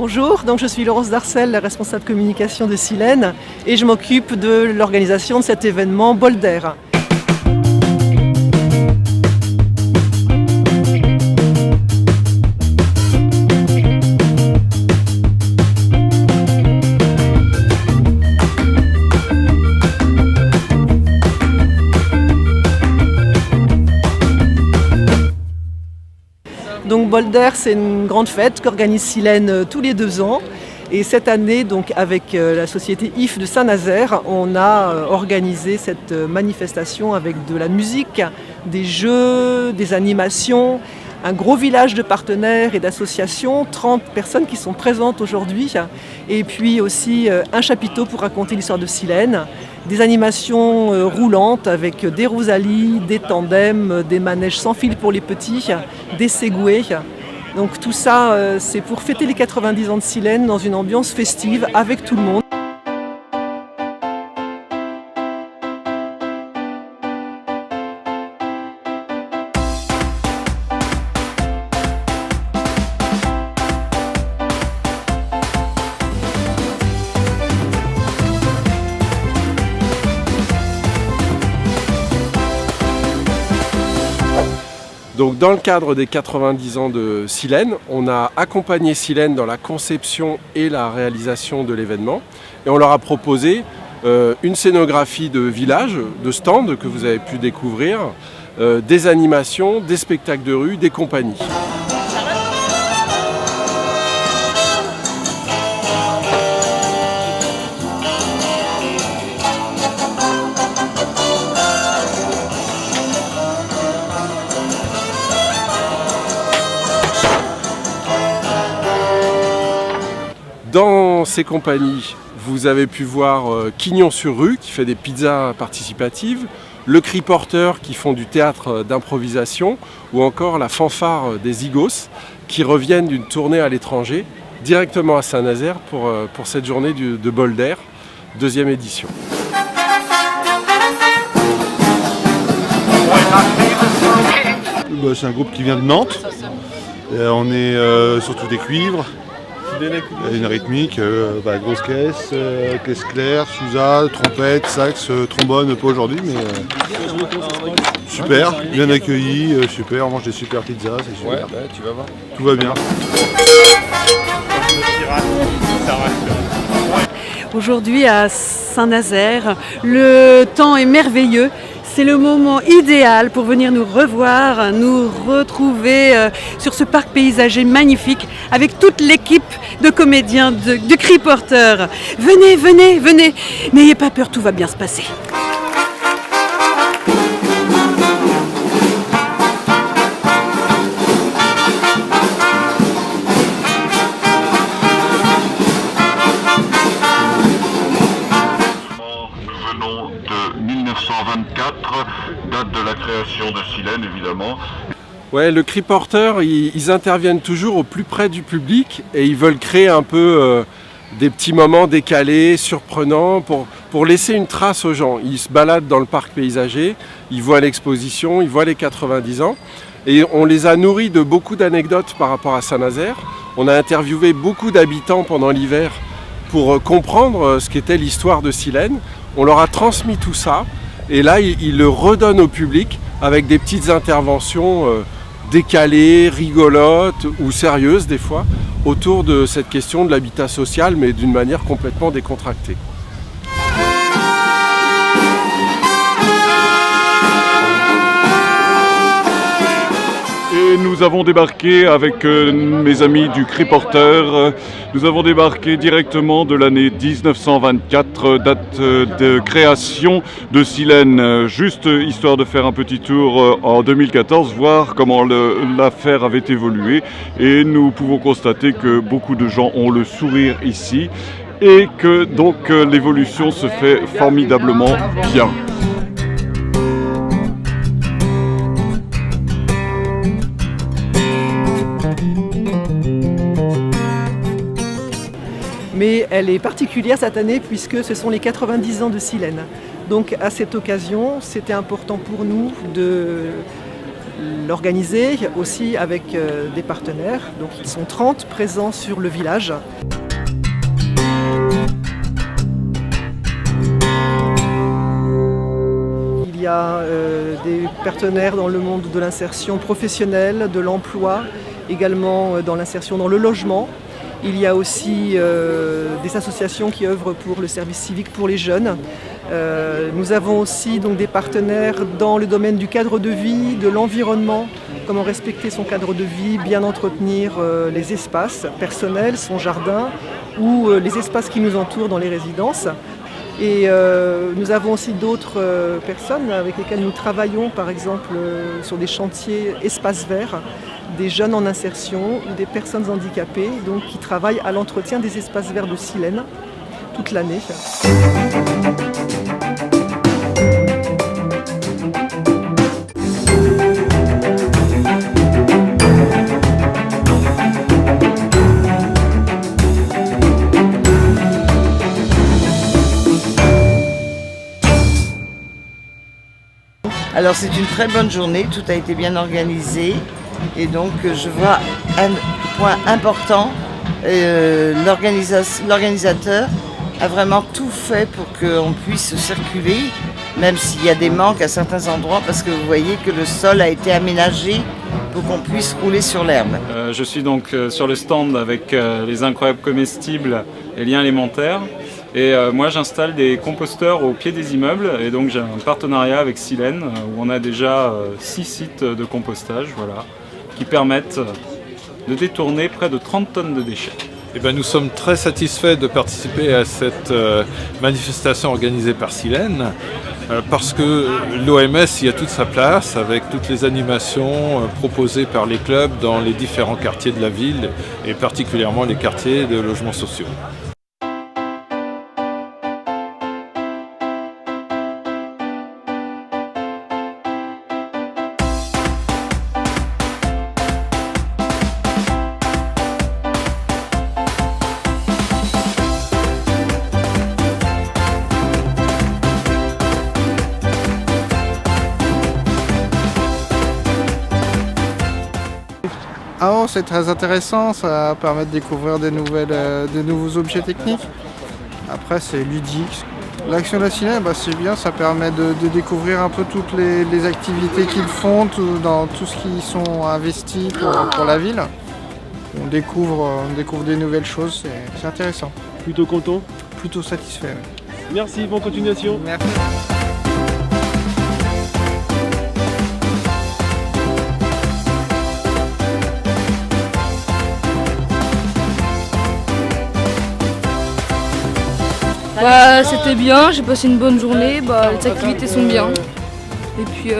Bonjour, donc je suis Laurence Darcel, la responsable communication de Silène et je m'occupe de l'organisation de cet événement Bolder. Donc Bolder, c'est une grande fête qu'organise Silène tous les 2 ans. Et cette année, donc, avec la société IF de Saint-Nazaire, on a organisé cette manifestation avec de la musique, des jeux, des animations, un gros village de partenaires et d'associations, 30 personnes qui sont présentes aujourd'hui, et puis aussi un chapiteau pour raconter l'histoire de Silène, des animations roulantes avec des rousalies, des tandems, des manèges sans fil pour les petits, des segways. Donc tout ça, c'est pour fêter les 90 ans de Silène dans une ambiance festive avec tout le monde. Donc dans le cadre des 90 ans de Silène, on a accompagné Silène dans la conception et la réalisation de l'événement. Et on leur a proposé une scénographie de village, de stands que vous avez pu découvrir, des animations, des spectacles de rue, des compagnies. Dans ces compagnies, vous avez pu voir Quignon-sur-Rue qui fait des pizzas participatives, le Cri Porteur qui font du théâtre d'improvisation ou encore la fanfare des Zygos qui reviennent d'une tournée à l'étranger directement à Saint-Nazaire pour cette journée de Bolder, 2e édition. C'est un groupe qui vient de Nantes. On est surtout des cuivres. Une rythmique, grosse caisse, caisse claire, sousa, trompette, sax, trombone, pas aujourd'hui, mais super, bien accueilli, super, on mange des super pizzas, c'est super. Ouais, tu vas voir. Tout va bien. Aujourd'hui à Saint-Nazaire, le temps est merveilleux. C'est le moment idéal pour venir nous revoir, nous retrouver sur ce parc paysager magnifique avec toute l'équipe de comédiens de Cri Porteur. Venez, venez, venez, n'ayez pas peur, tout va bien se passer. De 1924, date de la création de Silène évidemment. Ouais, le Cri Porteur, ils interviennent toujours au plus près du public et ils veulent créer un peu des petits moments décalés, surprenants pour laisser une trace aux gens. Ils se baladent dans le parc paysager, ils voient l'exposition, ils voient les 90 ans et on les a nourris de beaucoup d'anecdotes par rapport à Saint-Nazaire. On a interviewé beaucoup d'habitants pendant l'hiver pour comprendre ce qu'était l'histoire de Silène. On leur a transmis tout ça et là ils le redonnent au public avec des petites interventions décalées, rigolotes ou sérieuses des fois autour de cette question de l'habitat social mais d'une manière complètement décontractée. Et nous avons débarqué avec mes amis du Cri Porteur. Nous avons débarqué directement de l'année 1924, date de création de Silène. Juste histoire de faire un petit tour en 2014, voir comment l'affaire avait évolué. Et nous pouvons constater que beaucoup de gens ont le sourire ici et que donc l'évolution se fait formidablement bien. Mais elle est particulière cette année puisque ce sont les 90 ans de Silène. Donc à cette occasion, c'était important pour nous de l'organiser aussi avec des partenaires. Donc ils sont 30 présents sur le village. Il y a des partenaires dans le monde de l'insertion professionnelle, de l'emploi, également dans l'insertion dans le logement. Il y a aussi des associations qui œuvrent pour le service civique pour les jeunes. Nous avons aussi donc, des partenaires dans le domaine du cadre de vie, de l'environnement, comment respecter son cadre de vie, bien entretenir les espaces personnels, son jardin ou les espaces qui nous entourent dans les résidences. Et nous avons aussi d'autres personnes avec lesquelles nous travaillons, par exemple sur des chantiers espaces verts, des jeunes en insertion ou des personnes handicapées donc, qui travaillent à l'entretien des espaces verts de Silène toute l'année. Alors c'est une très bonne journée, tout a été bien organisé et donc je vois un point important, l'organisateur a vraiment tout fait pour qu'on puisse circuler, même s'il y a des manques à certains endroits parce que vous voyez que le sol a été aménagé pour qu'on puisse rouler sur l'herbe. Je suis donc sur le stand avec les incroyables comestibles et liens élémentaires. Et moi j'installe des composteurs au pied des immeubles et donc j'ai un partenariat avec Silène où on a déjà 6 sites de compostage qui permettent de détourner près de 30 tonnes de déchets. Eh bien, nous sommes très satisfaits de participer à cette manifestation organisée par Silène parce que l'OMS y a toute sa place avec toutes les animations proposées par les clubs dans les différents quartiers de la ville et particulièrement les quartiers de logements sociaux. Ah oh, c'est très intéressant, ça permet de découvrir de nouveaux objets techniques. Après c'est ludique. L'action de la Silène, c'est bien, ça permet de découvrir un peu toutes les activités qu'ils font, dans tout ce qu'ils sont investis pour la ville. On découvre des nouvelles choses, c'est intéressant. Plutôt content? Plutôt satisfait. Oui. Merci, bonne continuation. Merci. C'était bien, j'ai passé une bonne journée, les activités sont bien. Et puis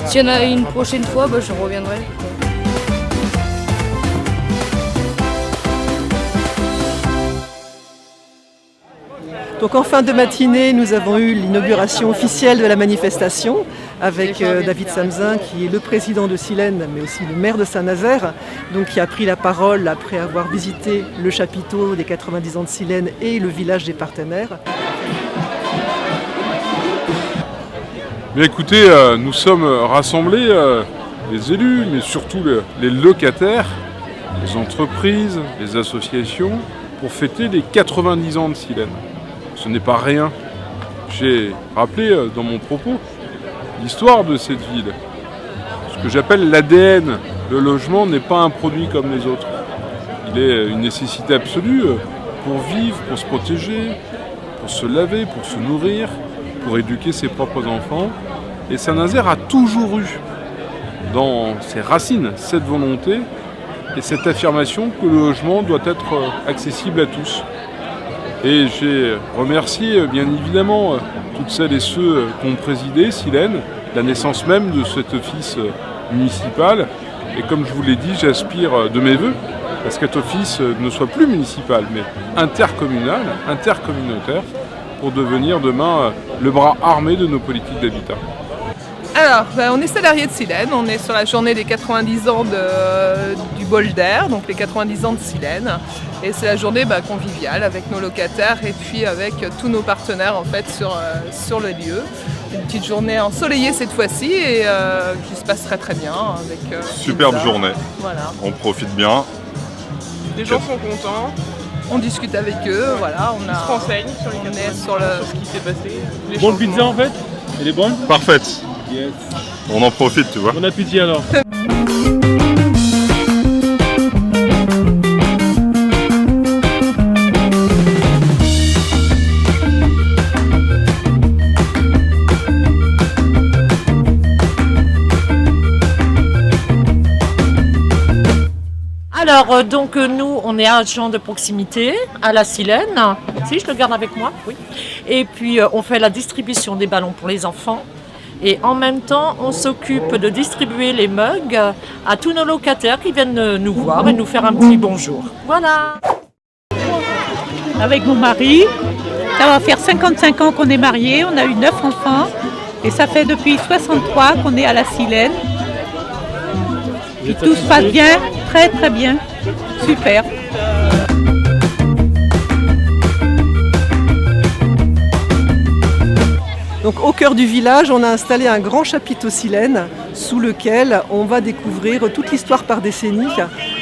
s'il y en a une prochaine fois, je reviendrai. Donc en fin de matinée, nous avons eu l'inauguration officielle de la manifestation avec David Samzin, qui est le président de Silène, mais aussi le maire de Saint-Nazaire, donc qui a pris la parole après avoir visité le chapiteau des 90 ans de Silène et le village des partenaires. Bien écoutez, nous sommes rassemblés, les élus, mais surtout les locataires, les entreprises, les associations, pour fêter les 90 ans de Silène. Ce n'est pas rien. J'ai rappelé dans mon propos l'histoire de cette ville. Ce que j'appelle l'ADN. Le logement n'est pas un produit comme les autres. Il est une nécessité absolue pour vivre, pour se protéger, pour se laver, pour se nourrir, pour éduquer ses propres enfants. Et Saint-Nazaire a toujours eu dans ses racines cette volonté et cette affirmation que le logement doit être accessible à tous. Et j'ai remercié bien évidemment toutes celles et ceux qui ont présidé Silène, la naissance même de cet office municipal. Et comme je vous l'ai dit, j'aspire de mes vœux à ce que cet office ne soit plus municipal, mais intercommunal, intercommunautaire, pour devenir demain le bras armé de nos politiques d'habitat. Alors, on est salarié de Silène, on est sur la journée des 90 ans du bol d'air, donc les 90 ans de Silène. Et c'est la journée conviviale avec nos locataires et puis avec tous nos partenaires en fait sur le lieu. Une petite journée ensoleillée cette fois-ci et qui se passe très bien. Avec, superbe journée, voilà. On profite bien. Les gens sont contents. On discute avec eux, voilà. Ils se renseignent sur les sur ce qui s'est passé. Bonne pizza en fait. Elle est bonne? Parfaite. Yes. On en profite, tu vois. Bon appétit alors. Alors, donc nous, on est agents de proximité à la Silène. Si, je le garde avec moi, oui. Et puis, on fait la distribution des ballons pour les enfants. Et en même temps, on s'occupe de distribuer les mugs à tous nos locataires qui viennent nous voir et nous faire un petit bonjour. Voilà. Avec mon mari, ça va faire 55 ans qu'on est mariés, on a eu 9 enfants. Et ça fait depuis 63 qu'on est à la Silène. Et tout se passe bien, très très bien, super. Donc au cœur du village, on a installé un grand chapiteau silène sous lequel on va découvrir toute l'histoire par décennie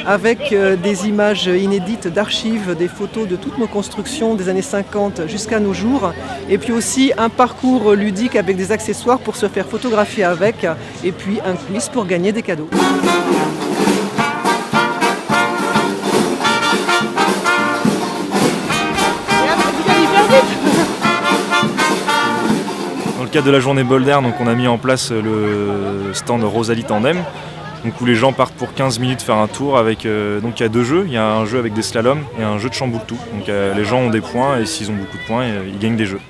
avec des images inédites d'archives, des photos de toutes nos constructions des années 50 jusqu'à nos jours et puis aussi un parcours ludique avec des accessoires pour se faire photographier avec et puis un quiz pour gagner des cadeaux. Dans le cadre de la journée Boulder, donc on a mis en place le stand Rosalie Tandem, donc où les gens partent pour 15 minutes faire un tour avec. Donc il y a 2 jeux, il y a un jeu avec des slaloms et un jeu de chamboule-tout. Donc les gens ont des points et s'ils ont beaucoup de points, ils gagnent des jeux.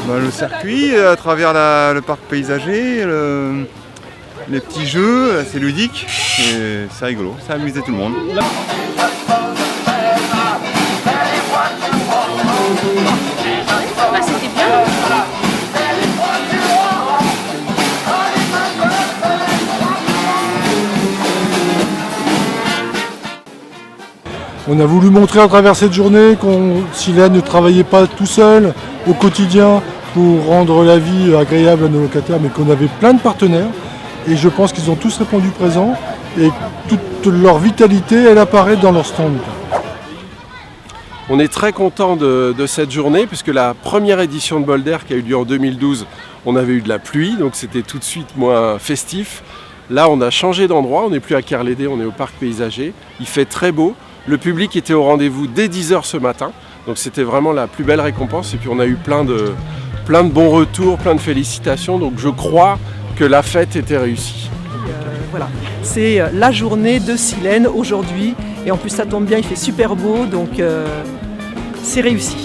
Le circuit, à travers le parc paysager, les petits jeux, c'est ludique et c'est rigolo, ça a amusé tout le monde. C'était bien. On a voulu montrer à travers cette journée qu'on Silène ne travaillait pas tout seul au quotidien pour rendre la vie agréable à nos locataires, mais qu'on avait plein de partenaires. Et je pense qu'ils ont tous répondu présent et toute leur vitalité, elle apparaît dans leur stand. On est très content de cette journée puisque la première édition de Boulder qui a eu lieu en 2012, on avait eu de la pluie, donc c'était tout de suite moins festif. Là, on a changé d'endroit, on n'est plus à Kerlédé, on est au parc paysager. Il fait très beau. Le public était au rendez-vous dès 10h ce matin, donc c'était vraiment la plus belle récompense. Et puis on a eu plein de bons retours, plein de félicitations, donc je crois que la fête était réussie. Voilà, c'est la journée de Silène aujourd'hui, et en plus ça tombe bien, il fait super beau, donc c'est réussi.